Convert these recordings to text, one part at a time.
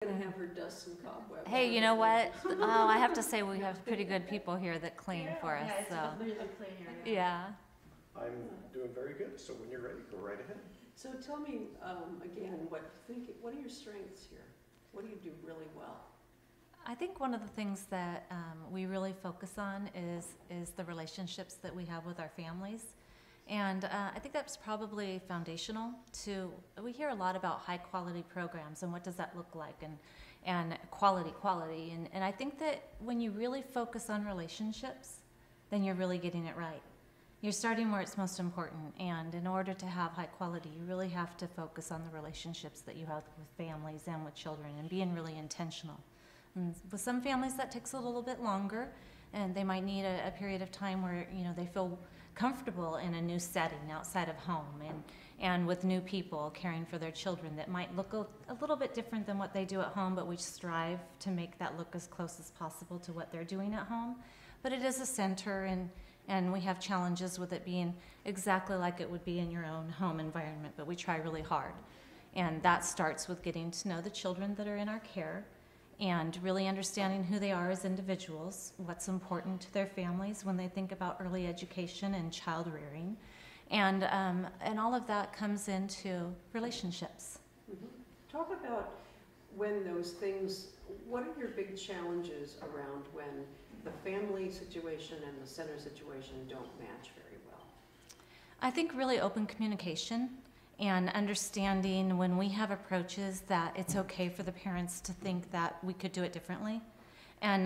Gonna have her dust some cobwebs. Hey, you know what? Oh, I have to say we have pretty good people here that clean for us. Yeah, it's So really clean here. yeah. I'm doing very good, so when you're ready, go right ahead. So tell me, again, what are your strengths here? What do you do really well? I think one of the things that we really focus on is the relationships that we have with our families. And I think that's probably foundational to, we hear a lot about high quality programs and what does that look like and quality. And I think that when you really focus on relationships, then you're really getting it right. You're starting where it's most important, and in order to have high quality, you really have to focus on the relationships that you have with families and with children and being really intentional. And with some families that takes a little bit longer, and they might need a period of time where they feel comfortable in a new setting outside of home and with new people caring for their children that might look a little bit different than what they do at home, but we strive to make that look as close as possible to what they're doing at home. But it is a center, and we have challenges with it being exactly like it would be in your own home environment, but we try really hard. And that starts with getting to know the children that are in our care and really understanding who they are as individuals, what's important to their families when they think about early education and child rearing. And all of that comes into relationships. Mm-hmm. Talk about when those things, what are your big challenges around when the family situation and the center situation don't match very well? I think really open communication and understanding when we have approaches that it's okay for the parents to think that we could do it differently. And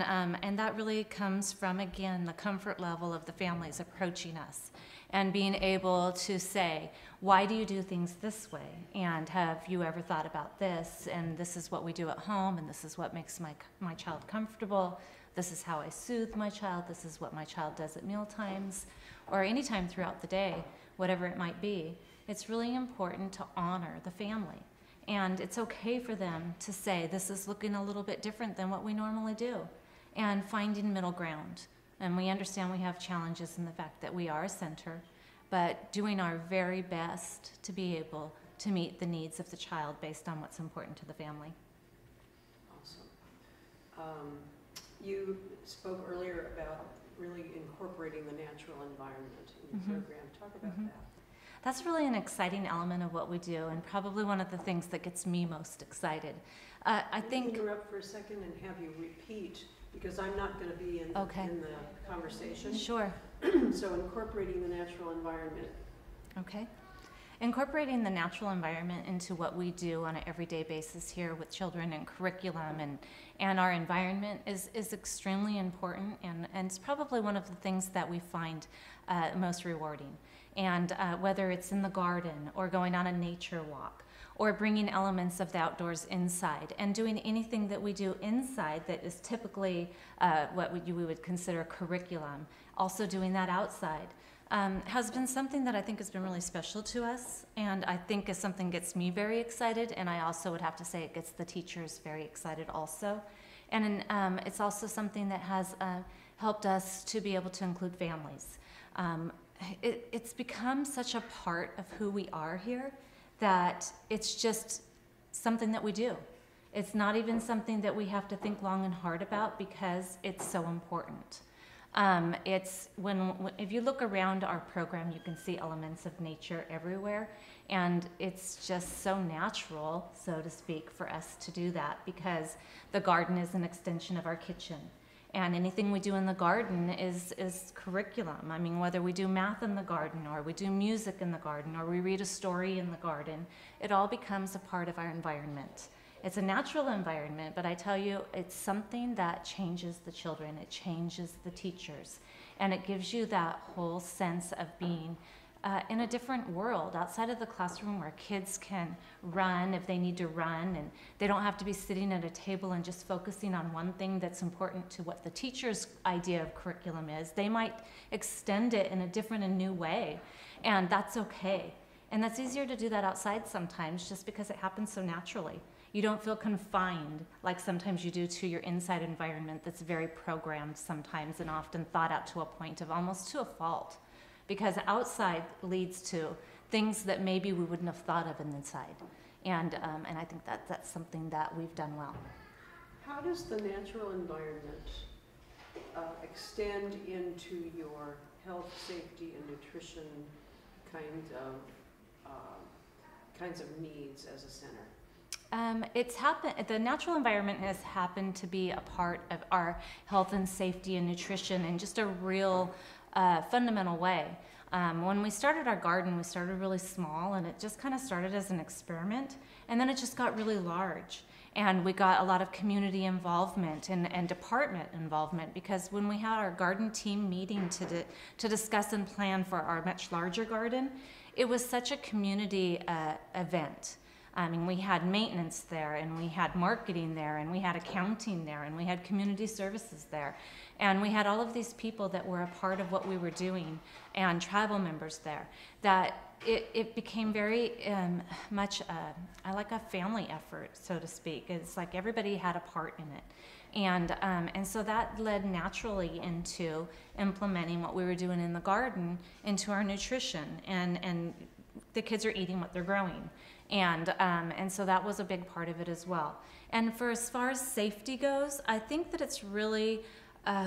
that really comes from, again, the comfort level of the families approaching us and being able to say, why do you do things this way? And have you ever thought about this? And this is what we do at home, and this is what makes my child comfortable. This is how I soothe my child. This is what my child does at meal times or any time throughout the day, whatever it might be. It's really important to honor the family. And it's okay for them to say, this is looking a little bit different than what we normally do, and finding middle ground. And we understand we have challenges in the fact that we are a center, but doing our very best to be able to meet the needs of the child based on what's important to the family. Awesome. You spoke earlier about really incorporating the natural environment in your program. Talk about that. That's really an exciting element of what we do, and probably one of the things that gets me most excited. I think. Interrupt for a second and have you repeat, because I'm not going to be in the conversation. Sure. So incorporating the natural environment. Okay. Incorporating the natural environment into what we do on an everyday basis here with children and curriculum and our environment is extremely important, and it's probably one of the things that we find most rewarding. And whether it's in the garden or going on a nature walk or bringing elements of the outdoors inside and doing anything that we do inside that is typically what we would consider curriculum, also doing that outside, has been something that I think has been really special to us, and I think is something gets me very excited, and I also would have to say it gets the teachers very excited also. And it's also something that has helped us to be able to include families. It's become such a part of who we are here that it's just something that we do. It's not even something that we have to think long and hard about because it's so important. It's if you look around our program, you can see elements of nature everywhere, and it's just so natural, so to speak, for us to do that because the garden is an extension of our kitchen. And anything we do in the garden is curriculum. I mean, whether we do math in the garden or we do music in the garden or we read a story in the garden, it all becomes a part of our environment. It's a natural environment, but I tell you, it's something that changes the children, it changes the teachers, and it gives you that whole sense of being in a different world outside of the classroom where kids can run if they need to run, and they don't have to be sitting at a table and just focusing on one thing that's important to what the teacher's idea of curriculum is. They might extend it in a different and new way, and that's okay. And that's easier to do that outside sometimes just because it happens so naturally. You don't feel confined like sometimes you do to your inside environment that's very programmed sometimes and often thought out to a point of almost to a fault. Because outside leads to things that maybe we wouldn't have thought of inside. And I think that that's something that we've done well. How does the natural environment extend into your health, safety, and nutrition kinds of needs as a center? It's happened. The natural environment has happened to be a part of our health and safety and nutrition in just a real fundamental way. When we started our garden, we started really small, and it just kind of started as an experiment, and then it just got really large. And we got a lot of community involvement and department involvement, because when we had our garden team meeting to discuss and plan for our much larger garden, it was such a community event. I mean, we had maintenance there, and we had marketing there, and we had accounting there, and we had community services there. And we had all of these people that were a part of what we were doing, and tribal members there, that it became very much like a family effort, so to speak. It's like everybody had a part in it. And so that led naturally into implementing what we were doing in the garden into our nutrition. And the kids are eating what they're growing. And so that was a big part of it as well. And for as far as safety goes, I think that it's really,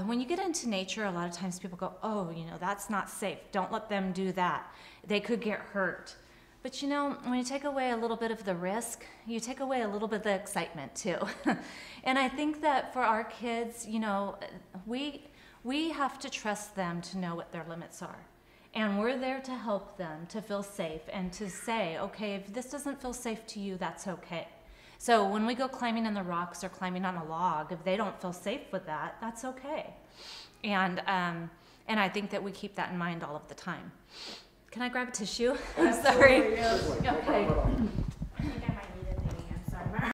when you get into nature, a lot of times people go, oh, you know, that's not safe. Don't let them do that. They could get hurt. But you know, when you take away a little bit of the risk, you take away a little bit of the excitement too. And I think that for our kids, you know, we have to trust them to know what their limits are. And we're there to help them to feel safe and to say, okay, if this doesn't feel safe to you, that's okay. So when we go climbing in the rocks or climbing on a log, if they don't feel safe with that, that's okay. And I think that we keep that in mind all of the time. Can I grab a tissue? I'm sorry. Yes. Okay.